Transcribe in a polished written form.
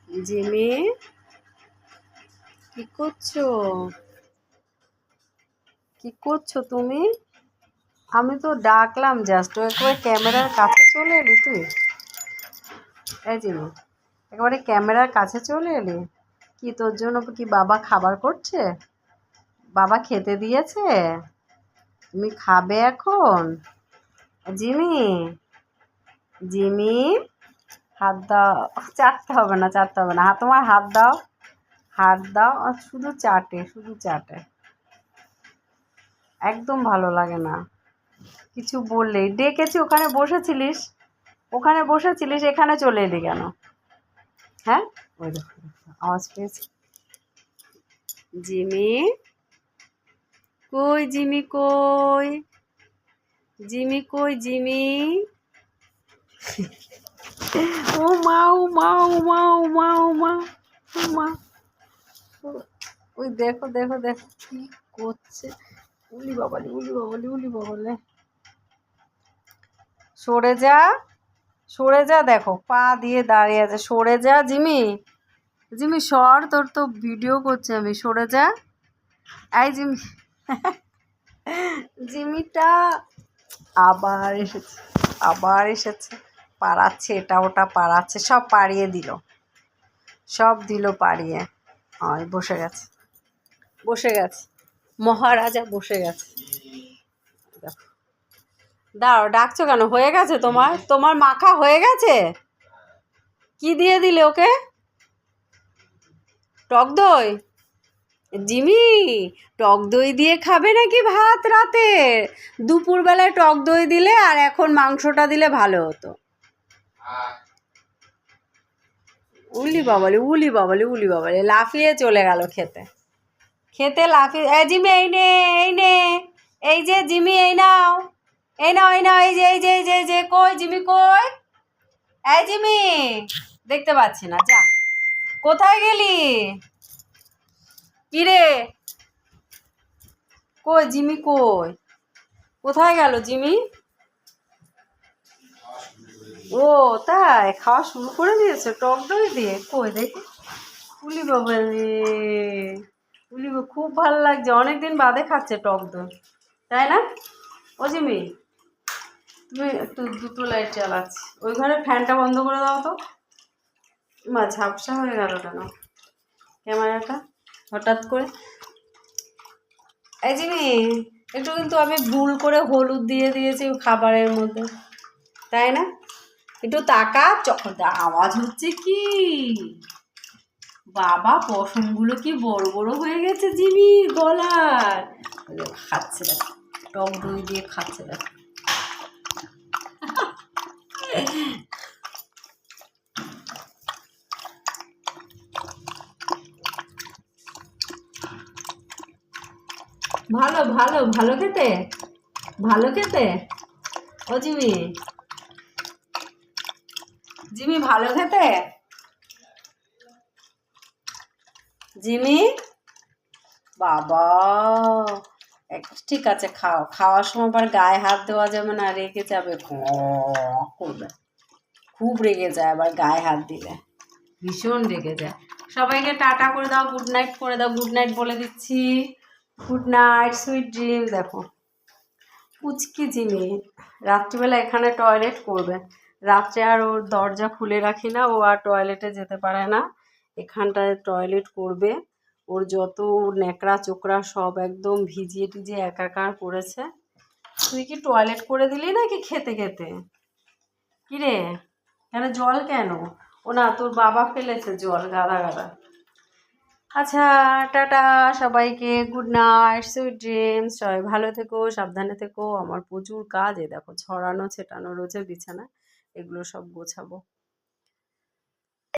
Jimmy, কি করছো? কি করছো তুমি? আমি তো ডাকলাম জাস্ট, একবারে ক্যামেরার কাছে চলে এলি তুই। এই জিমি, একেবারে ক্যামেরার কাছে চলে এলি। কি তোর জন্য কি বাবা খাবার করছে? বাবা খেতে দিয়েছে? তুমি খাবে এখন? জিমি, জিমি, হাত দাও। চাটতে হবে না, চাটতে হবে না। তোমার হাত দাও, হাত দাও। আর শুধু চাটে, শুধু চাটে। একদম ভালো লাগে না কিছু বললেই। ডেকেছি, ওখানে বসেছিলিস, ওখানে বসেছিলিস, এখানে চলে এলি কেন? হ্যাঁ, ওই দেখো, আওয়াজ পেয়েছি। জিমি কই? জিমি কই? জিমি কই? জিমি, ও মা, ও মা, ও মা, ও মা, ও মা, ও মা। ওই দেখো দেখো দেখো কি করছে। উলি বাবালি, উলি বাবালি, উলি বাবালে। সরে যা, সরে যা। দেখো পা দিয়ে দাঁড়িয়ে আছে। সরে যা জিমি, জিমি সর, তোর তো ভিডিও করছে আমি। সরে যা। এই জিমি, জিমিটা আবার এসেছে, আবার এসেছে। পাড়াচ্ছে, এটা ওটা পাড়াচ্ছে, সব পাড়িয়ে দিল, সব দিল পাড়িয়ে। ওই বসে গেছে, বসে গেছে, মহারাজা বসে গেছে। দেখো, দাঁড়াও, ডাকছো কেন? হয়ে গেছে তোমার, তোমার মাখা হয়ে গেছে। কি দিয়ে দিলে ওকে? টক দই? জিমি, টক দই দিয়ে খাবে নাকি ভাত রাতে? দুপুরবেলায় টক দই দিলে আর এখন মাংসটা দিলে ভালো হতো। উলি বাবালি, উলি বাবালি, উলি বাবালি, লাফিয়ে চলে গেল খেতে, খেতে লাফিয়ে। এই জিমি, এই নে, এই নে, এই যে জিমি, এই নাও, এই নাও, এই নাও, এই যে, এই যে, এই যে, এই যে। কই জিমি কই? এই জিমি, দেখতে পাচ্ছি না, যা। কোথায় গেলি? কি রে? কই জিমি কই? কোথায় গেল জিমি? ও তাই, খাওয়া শুরু করে দিয়েছে টক দই দিয়ে? কই দেখি। উলি বাবা রে, উলি বাবা, খুব ভালো লাগছে, অনেকদিন বাদে খাচ্ছে টক দই, তাই না? ও জিমি, তুমি একটু দুটো লাইট চালাচ্ছি, ওই ঘরে ফ্যানটা বন্ধ করে দাও তো। মা, ঝাপসা হয়ে গেল কেন ক্যামেরাটা হঠাৎ করে? এই জিমি, একটু কিন্তু আমি ভুল করে হলুদ দিয়ে দিয়েছি খাবারের মধ্যে, তাই না? একটু তাকা। আওয়াজ হচ্ছে কি? বাবা, পশমগুলো কি বড় বড় হয়ে গেছে জিমির গলার। খাচ্ছে দেখ, টক দই দিয়ে খাচ্ছে দেখ। ভালো ভালো ভালো খেতে, ভালো খেতে। ও জিমি, জিমি ভালো খেতে। জিমি, বাবা, ঠিক আছে, খাও। খাওয়ার সময় আবার গায়ে হাত দেওয়া যাবে না, রেগে যাবে, করবে। খুব রেগে যায় আবার গায়ে হাত দিলে, ভীষণ রেগে যায়। সবাইকে টাটা করে দাও, গুড নাইট করে দাও। গুড নাইট বলে দিচ্ছি। Good night, sweet dream. দেখো পুচকি জিমি রাত্রিবেলা এখানে টয়লেট করবে। রাত্রে আর ওর দরজা খুলে রাখি না, ও আর টয়লেটে যেতে পারে না, এখানটায় টয়লেট করবে। ওর যত ন্যাকড়া চোকড়া সব একদম ভিজিয়ে টিজিয়ে একাকার করেছে। তুই কি টয়লেট করে দিলি নাকি খেতে খেতে? কিরে, কেন জল কেন? ও না, তোর বাবা ফেলেছে জল গাদা গাদা। আচ্ছা, টাটা সবাইকে, গুড নাইট, সুইট ড্রিমস। সবাই ভালো থেকো, সাবধানে থেকো। আমার প্রচুর কাজ, দেখো ছড়ানো ছেটানো রয়েছে বিছানা, এগুলো সব গোছাবো।